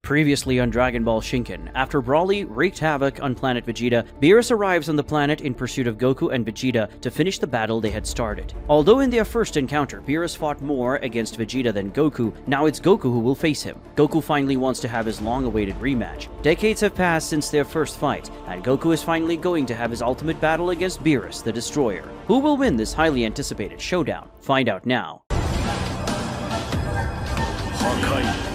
Previously on Dragon Ball Shinken, after Broly wreaked havoc on planet Vegeta, Beerus arrives on the planet in pursuit of Goku and Vegeta to finish the battle they had started. Although in their first encounter, Beerus fought more against Vegeta than Goku, now it's Goku who will face him. Goku finally wants to have his long-awaited rematch. Decades have passed since their first fight, and Goku is finally going to have his ultimate battle against Beerus, the Destroyer. Who will win this highly anticipated showdown? Find out now. Hakai.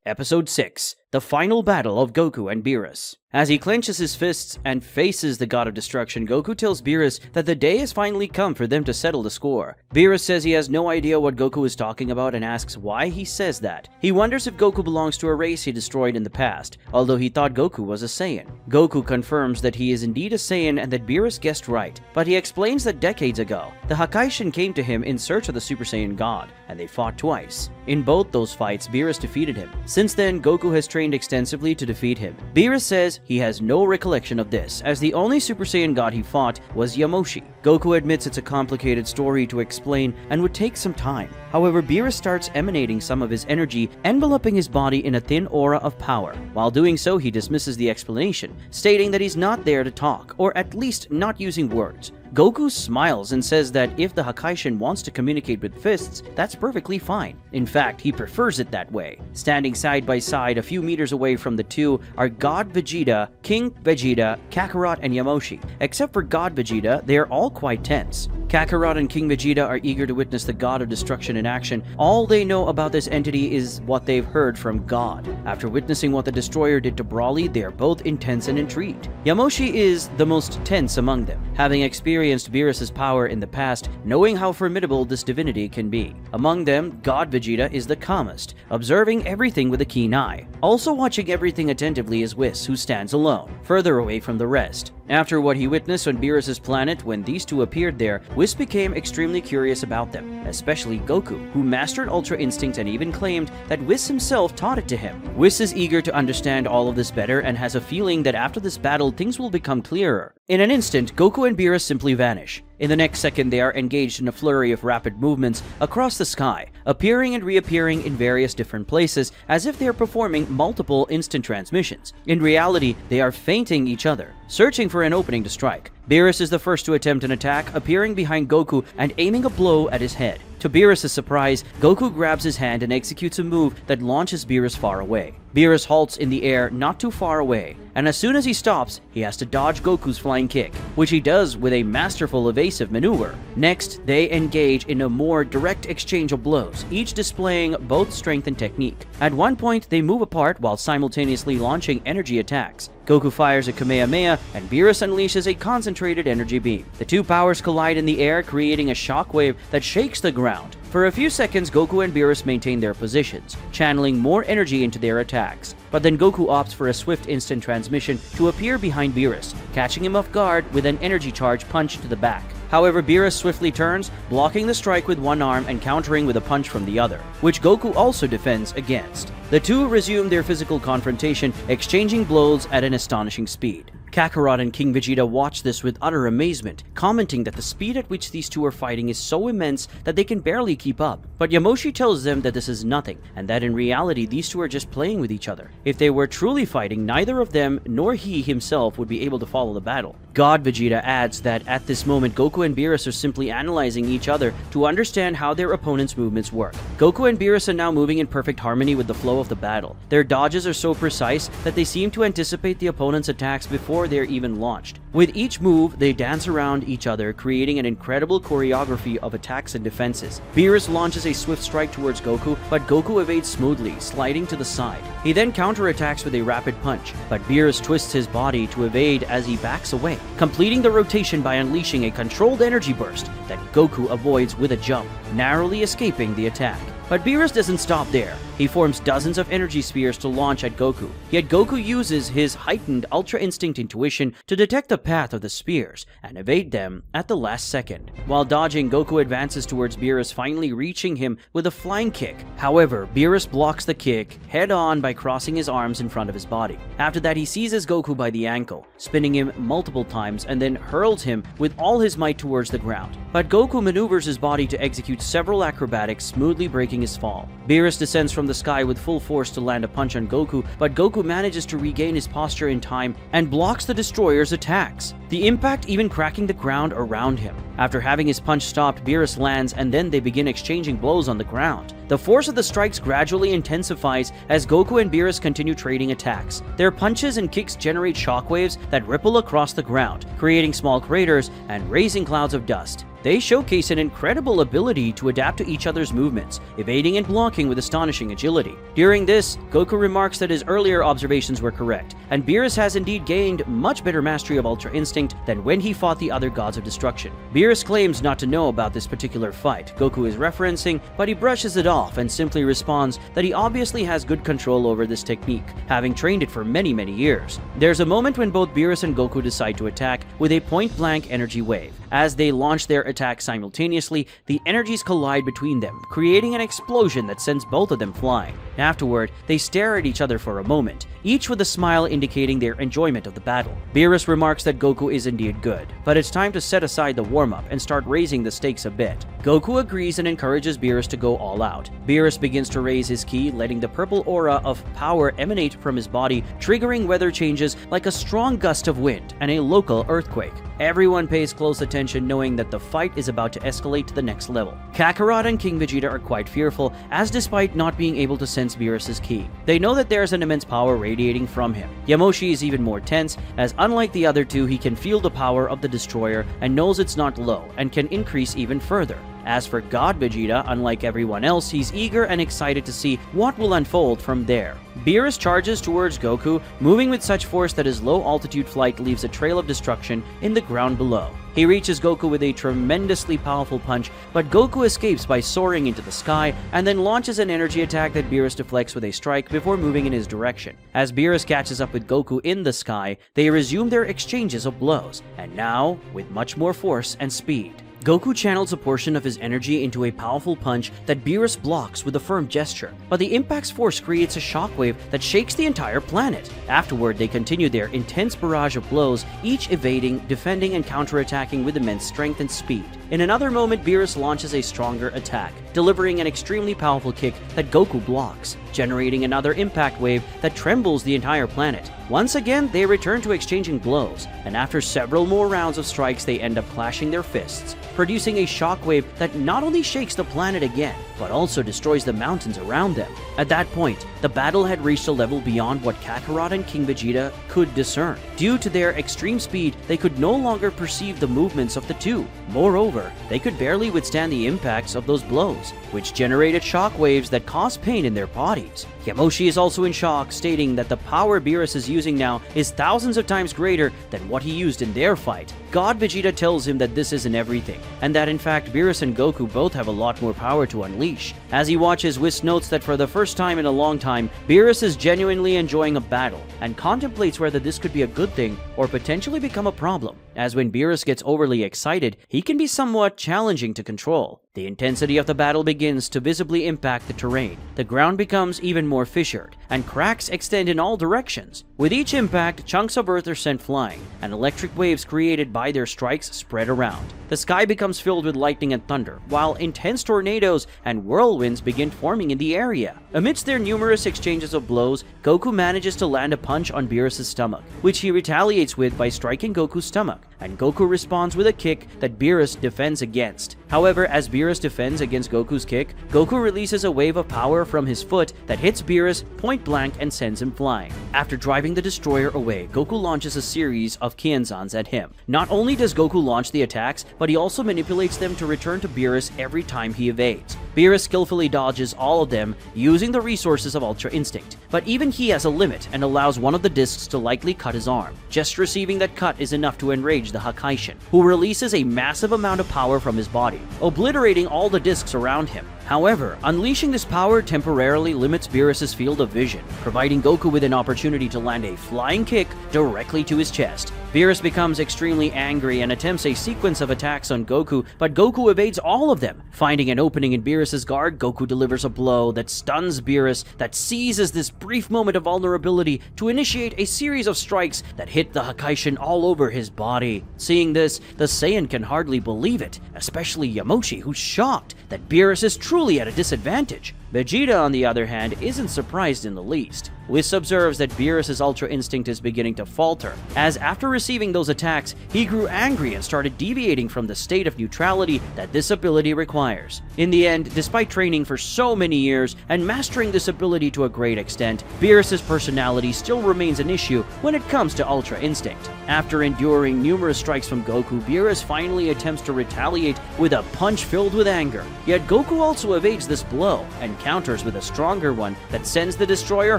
Episode 6. The final battle of Goku and Beerus. As he clenches his fists and faces the god of destruction, Goku tells Beerus that the day has finally come for them to settle the score. Beerus says he has no idea what Goku is talking about and asks why he says that. He wonders if Goku belongs to a race he destroyed in the past, although he thought Goku was a Saiyan. Goku confirms that he is indeed a Saiyan and that Beerus guessed right, but he explains that decades ago, the Hakai came to him in search of the Super Saiyan God, and they fought twice. In both those fights, Beerus defeated him. Since then, Goku has trained extensively to defeat him. Beerus says he has no recollection of this, as the only Super Saiyan God he fought was Yamoshi. Goku admits it's a complicated story to explain and would take some time. However, Beerus starts emanating some of his energy, enveloping his body in a thin aura of power. While doing so, he dismisses the explanation, stating that he's not there to talk, or at least not using words. Goku smiles and says that if the Hakai wants to communicate with fists, that's perfectly fine. In fact, he prefers it that way. Standing side by side a few meters away from the two are God Vegeta, King Vegeta, Kakarot, and Yamoshi. Except for God Vegeta, they are all quite tense. Kakarot and King Vegeta are eager to witness the god of destruction in action. All they know about this entity is what they've heard from God. After witnessing what the Destroyer did to Broly, they are both intense and intrigued. Yamoshi is the most tense among them, having experienced Beerus' power in the past, knowing how formidable this divinity can be. Among them, God Vegeta is the calmest, observing everything with a keen eye. Also watching everything attentively is Whis, who stands alone, further away from the rest. After what he witnessed on Beerus' planet when these two appeared there, Whis became extremely curious about them, especially Goku, who mastered Ultra Instinct and even claimed that Whis himself taught it to him. Whis is eager to understand all of this better and has a feeling that after this battle things will become clearer. In an instant, Goku and Beerus simply vanish. In the next second, they are engaged in a flurry of rapid movements across the sky, appearing and reappearing in various different places as if they are performing multiple instant transmissions. In reality, they are feinting each other, searching for an opening to strike. Beerus is the first to attempt an attack, appearing behind Goku and aiming a blow at his head. To Beerus' surprise, Goku grabs his hand and executes a move that launches Beerus far away. Beerus halts in the air not too far away, and as soon as he stops, he has to dodge Goku's flying kick, which he does with a masterful evasive maneuver. Next, they engage in a more direct exchange of blows, each displaying both strength and technique. At one point, they move apart while simultaneously launching energy attacks. Goku fires a Kamehameha, and Beerus unleashes a concentrated energy beam. The two powers collide in the air, creating a shockwave that shakes the ground. For a few seconds, Goku and Beerus maintain their positions, channeling more energy into their attacks. But then Goku opts for a swift instant transmission to appear behind Beerus, catching him off guard with an energy charge punch to the back. However, Beerus swiftly turns, blocking the strike with one arm and countering with a punch from the other, which Goku also defends against. The two resume their physical confrontation, exchanging blows at an astonishing speed. Kakarot and King Vegeta watch this with utter amazement, commenting that the speed at which these two are fighting is so immense that they can barely keep up. But Yamoshi tells them that this is nothing, and that in reality these two are just playing with each other. If they were truly fighting, neither of them nor he himself would be able to follow the battle. God Vegeta adds that at this moment Goku and Beerus are simply analyzing each other to understand how their opponent's movements work. Goku and Beerus are now moving in perfect harmony with the flow of the battle. Their dodges are so precise that they seem to anticipate the opponent's attacks before they're even launched. With each move, they dance around each other, creating an incredible choreography of attacks and defenses. Beerus launches a swift strike towards Goku, but Goku evades smoothly, sliding to the side. He then counterattacks with a rapid punch, but Beerus twists his body to evade as he backs away, completing the rotation by unleashing a controlled energy burst that Goku avoids with a jump, narrowly escaping the attack. But Beerus doesn't stop there. He forms dozens of energy spheres to launch at Goku, yet Goku uses his heightened Ultra Instinct intuition to detect the path of the spears and evade them at the last second. While dodging, Goku advances towards Beerus, finally reaching him with a flying kick. However, Beerus blocks the kick head-on by crossing his arms in front of his body. After that, he seizes Goku by the ankle, spinning him multiple times and then hurls him with all his might towards the ground. But Goku maneuvers his body to execute several acrobatics, smoothly breaking his fall. Beerus descends from the sky with full force to land a punch on Goku, but Goku manages to regain his posture in time and blocks the destroyer's attacks, the impact even cracking the ground around him. After having his punch stopped, Beerus lands and then they begin exchanging blows on the ground. The force of the strikes gradually intensifies as Goku and Beerus continue trading attacks. Their punches and kicks generate shockwaves that ripple across the ground, creating small craters and raising clouds of dust. They showcase an incredible ability to adapt to each other's movements, evading and blocking with astonishing agility. During this, Goku remarks that his earlier observations were correct, and Beerus has indeed gained much better mastery of Ultra Instinct than when he fought the other gods of destruction. Beerus claims not to know about this particular fight Goku is referencing, but he brushes it off and simply responds that he obviously has good control over this technique, having trained it for many years. There's a moment when both Beerus and Goku decide to attack with a point-blank energy wave. As they launch their attack simultaneously, the energies collide between them, creating an explosion that sends both of them flying. Afterward, they stare at each other for a moment, each with a smile indicating their enjoyment of the battle. Beerus remarks that Goku is indeed good, but it's time to set aside the warm-up and start raising the stakes a bit. Goku agrees and encourages Beerus to go all out. Beerus begins to raise his ki, letting the purple aura of power emanate from his body, triggering weather changes like a strong gust of wind and a local earthquake. Everyone pays close attention, knowing that the fight is about to escalate to the next level. Kakarot and King Vegeta are quite fearful, as despite not being able to sense Beerus' ki, they know that there's an immense power radiating from him. Yamoshi is even more tense, as unlike the other two, he can feel the power of the destroyer and knows it's not low and can increase even further. As for God Vegeta, unlike everyone else, he's eager and excited to see what will unfold from there. Beerus charges towards Goku, moving with such force that his low-altitude flight leaves a trail of destruction in the ground below. He reaches Goku with a tremendously powerful punch, but Goku escapes by soaring into the sky and then launches an energy attack that Beerus deflects with a strike before moving in his direction. As Beerus catches up with Goku in the sky, they resume their exchanges of blows, and now with much more force and speed. Goku channels a portion of his energy into a powerful punch that Beerus blocks with a firm gesture, but the impact's force creates a shockwave that shakes the entire planet. Afterward, they continue their intense barrage of blows, each evading, defending, and counterattacking with immense strength and speed. In another moment, Beerus launches a stronger attack, delivering an extremely powerful kick that Goku blocks, generating another impact wave that trembles the entire planet. Once again, they return to exchanging blows, and after several more rounds of strikes, they end up clashing their fists, producing a shockwave that not only shakes the planet again, but also destroys the mountains around them. At that point, the battle had reached a level beyond what Kakarot and King Vegeta could discern. Due to their extreme speed, they could no longer perceive the movements of the two. Moreover, they could barely withstand the impacts of those blows, which generated shockwaves that caused pain in their bodies. Yamoshi is also in shock, stating that the power Beerus is using now is thousands of times greater than what he used in their fight. God Vegeta tells him that this isn't everything, and that in fact Beerus and Goku both have a lot more power to unleash. As he watches, Whis notes that for the first time in a long time, Beerus is genuinely enjoying a battle, and contemplates whether this could be a good thing or potentially become a problem, as when Beerus gets overly excited, he can be somewhat challenging to control. The intensity of the battle begins to visibly impact the terrain. The ground becomes even more fissured, and cracks extend in all directions. With each impact, chunks of earth are sent flying, and electric waves created by their strikes spread around. The sky becomes filled with lightning and thunder, while intense tornadoes and whirlwinds begin forming in the area. Amidst their numerous exchanges of blows, Goku manages to land a punch on Beerus' stomach, which he retaliates with by striking Goku's stomach, and Goku responds with a kick that Beerus defends against. However, as Beerus defends against Goku's kick, Goku releases a wave of power from his foot that hits Beerus point blank and sends him flying. After driving the destroyer away, Goku launches a series of Kienzans at him. Not only does Goku launch the attacks, but he also manipulates them to return to Beerus every time he evades. Beerus skillfully dodges all of them, using the resources of Ultra Instinct, but even he has a limit and allows one of the discs to likely cut his arm. Just receiving that cut is enough to enrage the Hakai, who releases a massive amount of power from his body, obliterating all the discs around him. However, unleashing this power temporarily limits Beerus' field of vision, providing Goku with an opportunity to land a flying kick directly to his chest. Beerus becomes extremely angry and attempts a sequence of attacks on Goku, but Goku evades all of them. Finding an opening in Beerus' guard, Goku delivers a blow that stuns Beerus, that seizes this brief moment of vulnerability to initiate a series of strikes that hit the Hakai all over his body. Seeing this, the Saiyan can hardly believe it, especially Yamoshi, who's shocked that Beerus is truly at a disadvantage. Vegeta, on the other hand, isn't surprised in the least. Whis observes that Beerus' Ultra Instinct is beginning to falter, as after receiving those attacks, he grew angry and started deviating from the state of neutrality that this ability requires. In the end, despite training for so many years and mastering this ability to a great extent, Beerus' personality still remains an issue when it comes to Ultra Instinct. After enduring numerous strikes from Goku, Beerus finally attempts to retaliate with a punch filled with anger. Yet Goku also evades this blow and counters with a stronger one that sends the destroyer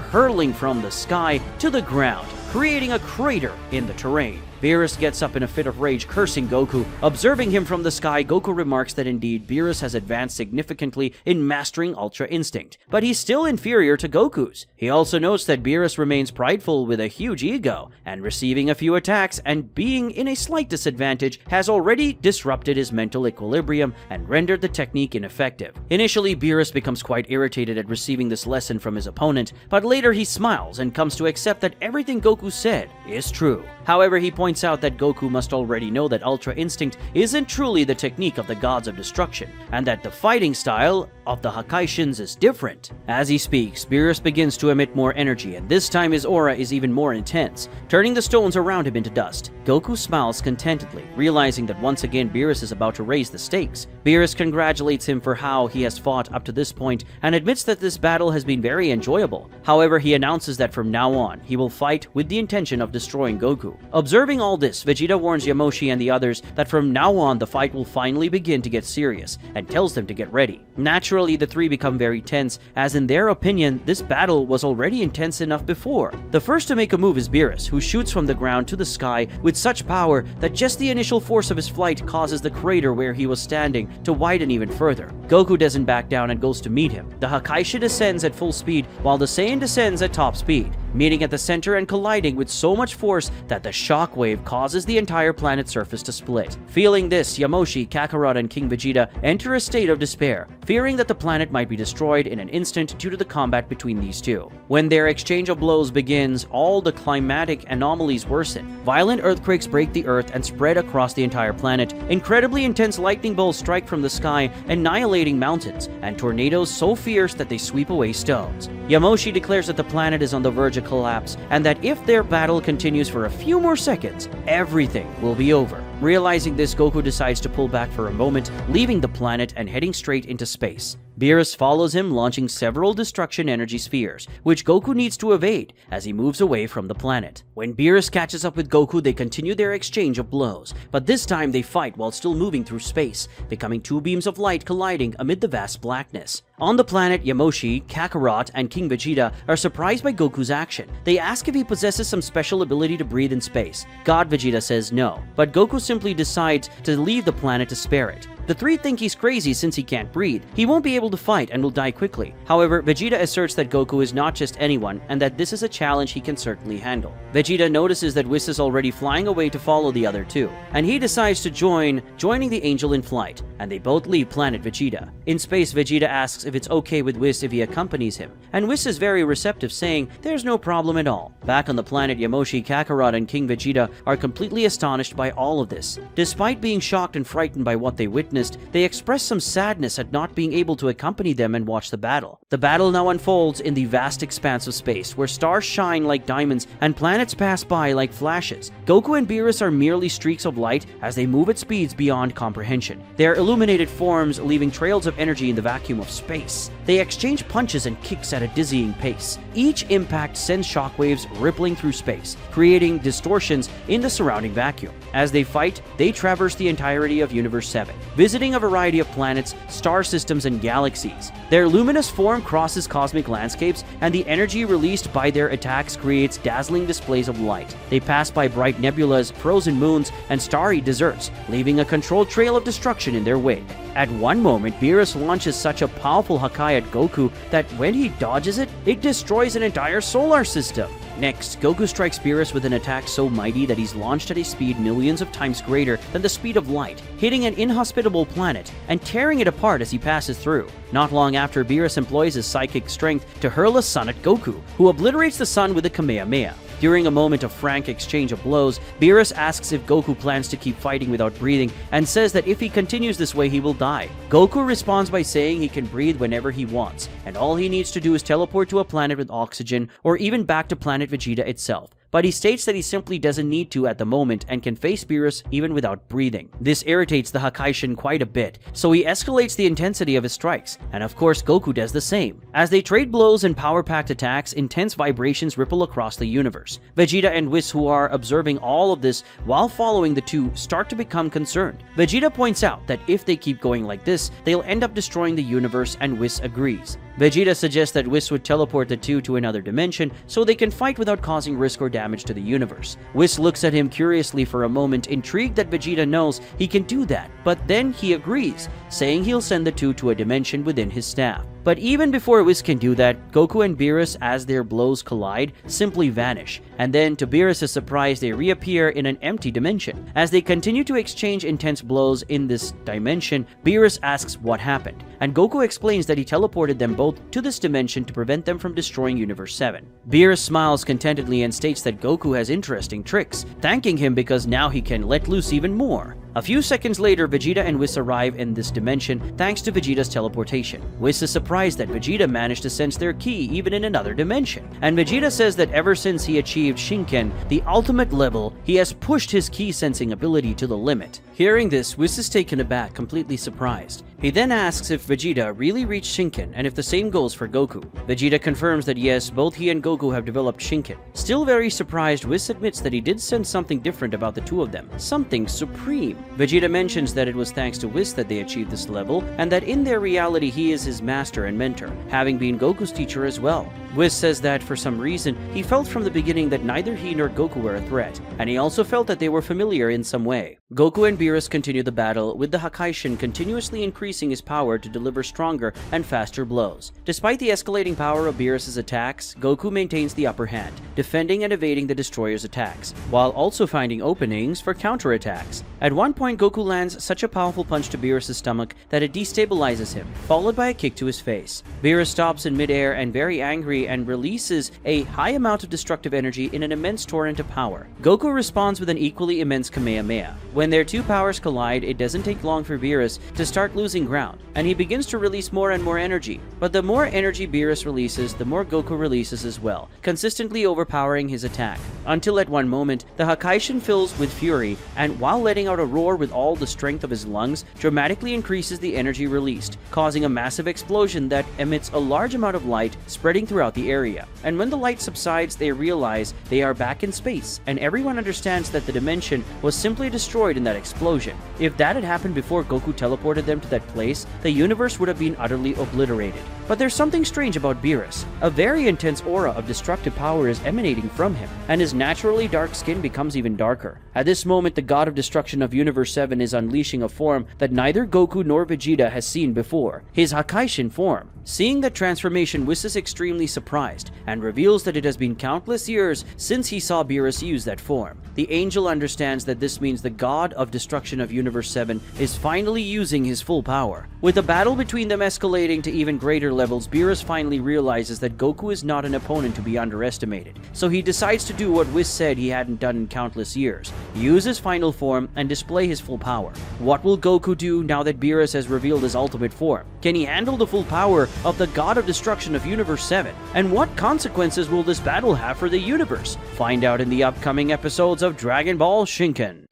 hurling from the sky to the ground, creating a crater in the terrain. Beerus gets up in a fit of rage, cursing Goku. Observing him from the sky, Goku remarks that indeed Beerus has advanced significantly in mastering Ultra Instinct, but he's still inferior to Goku's. He also notes that Beerus remains prideful with a huge ego, and receiving a few attacks and being in a slight disadvantage has already disrupted his mental equilibrium and rendered the technique ineffective. Initially, Beerus becomes quite irritated at receiving this lesson from his opponent, but later he smiles and comes to accept that everything Goku said is true. However, he points out that Goku must already know that Ultra Instinct isn't truly the technique of the gods of destruction, and that the fighting style of the Hakaishins is different. As he speaks, Beerus begins to emit more energy, and this time his aura is even more intense, turning the stones around him into dust. Goku smiles contentedly, realizing that once again Beerus is about to raise the stakes. Beerus congratulates him for how he has fought up to this point, and admits that this battle has been very enjoyable. However, he announces that from now on, he will fight with the intention of destroying Goku. Observing all this, Vegeta warns Yamoshi and the others that from now on the fight will finally begin to get serious, and tells them to get ready. Naturally, the three become very tense, as in their opinion, this battle was already intense enough before. The first to make a move is Beerus, who shoots from the ground to the sky with such power that just the initial force of his flight causes the crater where he was standing to widen even further. Goku doesn't back down and goes to meet him. The Hakai descends at full speed, while the Saiyan descends at top speed, meeting at the center and colliding with so much force that the shockwave causes the entire planet's surface to split. Feeling this, Yamoshi, Kakarot, and King Vegeta enter a state of despair, fearing that the planet might be destroyed in an instant due to the combat between these two. When their exchange of blows begins, all the climatic anomalies worsen. Violent earthquakes break the earth and spread across the entire planet. Incredibly intense lightning bolts strike from the sky, annihilating mountains, and tornadoes so fierce that they sweep away stones. Yamoshi declares that the planet is on the verge of collapse, and that if their battle continues for a few more seconds, everything will be over. Realizing this, Goku decides to pull back for a moment, leaving the planet and heading straight into space. Beerus follows him, launching several destruction energy spheres, which Goku needs to evade as he moves away from the planet. When Beerus catches up with Goku, they continue their exchange of blows, but this time they fight while still moving through space, becoming two beams of light colliding amid the vast blackness. On the planet, Yamoshi, Kakarot, and King Vegeta are surprised by Goku's action. They ask if he possesses some special ability to breathe in space. God Vegeta says no, but Goku simply decides to leave the planet to spare it. The three think he's crazy since he can't breathe. He won't be able to fight and will die quickly. However, Vegeta asserts that Goku is not just anyone and that this is a challenge he can certainly handle. Vegeta notices that Whis is already flying away to follow the other two, and he decides to joining the Angel in flight, and they both leave planet Vegeta. In space, Vegeta asks if it's okay with Whis if he accompanies him, and Whis is very receptive, saying there's no problem at all. Back on the planet, Yamoshi, Kakarot, and King Vegeta are completely astonished by all of this. Despite being shocked and frightened by what they witnessed, they express some sadness at not being able to accompany them and watch the battle. The battle now unfolds in the vast expanse of space, where stars shine like diamonds and planets pass by like flashes. Goku and Beerus are merely streaks of light as they move at speeds beyond comprehension, their illuminated forms leaving trails of energy in the vacuum of space. They exchange punches and kicks at a dizzying pace. Each impact sends shockwaves rippling through space, creating distortions in the surrounding vacuum. As they fight, they traverse the entirety of Universe 7, visiting a variety of planets, star systems, and galaxies. Their luminous form crosses cosmic landscapes, and the energy released by their attacks creates dazzling displays of light. They pass by bright nebulas, frozen moons, and starry deserts, leaving a controlled trail of destruction in their wake. At one moment, Beerus launches such a powerful Hakai at Goku that when he dodges it, it destroys an entire solar system. Next, Goku strikes Beerus with an attack so mighty that he's launched at a speed millions of times greater than the speed of light, hitting an inhospitable planet and tearing it apart as he passes through. Not long after, Beerus employs his psychic strength to hurl a sun at Goku, who obliterates the sun with a Kamehameha. During a moment of frank exchange of blows, Beerus asks if Goku plans to keep fighting without breathing and says that if he continues this way, he will die. Goku responds by saying he can breathe whenever he wants, and all he needs to do is teleport to a planet with oxygen or even back to planet Vegeta itself. But he states that he simply doesn't need to at the moment and can face Beerus even without breathing. This irritates the Hakai quite a bit, so he escalates the intensity of his strikes, and of course Goku does the same. As they trade blows and power-packed attacks, intense vibrations ripple across the universe. Vegeta and Whis, who are observing all of this while following the two, start to become concerned. Vegeta points out that if they keep going like this, they'll end up destroying the universe, and Whis agrees. Vegeta suggests that Whis would teleport the two to another dimension so they can fight without causing risk or damage to the universe. Whis looks at him curiously for a moment, intrigued that Vegeta knows he can do that, but then he agrees, saying he'll send the two to a dimension within his staff. But even before Whis can do that, Goku and Beerus, as their blows collide, simply vanish, and then to Beerus' surprise they reappear in an empty dimension. As they continue to exchange intense blows in this dimension, Beerus asks what happened, and Goku explains that he teleported them both to this dimension to prevent them from destroying Universe 7. Beerus smiles contentedly and states that Goku has interesting tricks, thanking him because now he can let loose even more. A few seconds later, Vegeta and Whis arrive in this dimension thanks to Vegeta's teleportation. Whis is surprised that Vegeta managed to sense their ki even in another dimension, and Vegeta says that ever since he achieved Shinken, the ultimate level, he has pushed his ki sensing ability to the limit. Hearing this, Whis is taken aback, completely surprised. He then asks if Vegeta really reached Shinken and if the same goes for Goku. Vegeta confirms that yes, both he and Goku have developed Shinken. Still very surprised, Whis admits that he did sense something different about the two of them, something supreme. Vegeta mentions that it was thanks to Whis that they achieved this level, and that in their reality he is his master and mentor, having been Goku's teacher as well. Whis says that for some reason, he felt from the beginning that neither he nor Goku were a threat, and he also felt that they were familiar in some way. Goku and Beerus continue the battle, with the Hakai continuously increasing his power to deliver stronger and faster blows. Despite the escalating power of Beerus' attacks, Goku maintains the upper hand, defending and evading the destroyer's attacks, while also finding openings for counterattacks. At one point, Goku lands such a powerful punch to Beerus' stomach that it destabilizes him, followed by a kick to his face. Beerus stops in midair and very angry and releases a high amount of destructive energy in an immense torrent of power. Goku responds with an equally immense Kamehameha. When their two powers collide, it doesn't take long for Beerus to start losing ground, and he begins to release more and more energy. But the more energy Beerus releases, the more Goku releases as well, consistently overpowering his attack, until at one moment, the Hakai fills with fury, and while letting out a roar with all the strength of his lungs, dramatically increases the energy released, causing a massive explosion that emits a large amount of light spreading throughout the area. And when the light subsides, they realize they are back in space, and everyone understands that the dimension was simply destroyed in that explosion. If that had happened before Goku teleported them to that place, the universe would have been utterly obliterated. But there's something strange about Beerus. A very intense aura of destructive power is emanating from him, and his naturally dark skin becomes even darker. At this moment, the god of destruction of Universe 7 is unleashing a form that neither Goku nor Vegeta has seen before, his Hakai form. Seeing that transformation, Whis is extremely surprised, and reveals that it has been countless years since he saw Beerus use that form. The angel understands that this means the god of destruction of Universe 7 is finally using his full power. With the battle between them escalating to even greater levels, Beerus finally realizes that Goku is not an opponent to be underestimated, so he decides to do what Whis said he hadn't done in countless years: use his final form and display his full power. What will Goku do now that Beerus has revealed his ultimate form? Can he handle the full power of the god of destruction of Universe 7? And what consequences will this battle have for the universe? Find out in the upcoming episodes of Dragon Ball Shinken.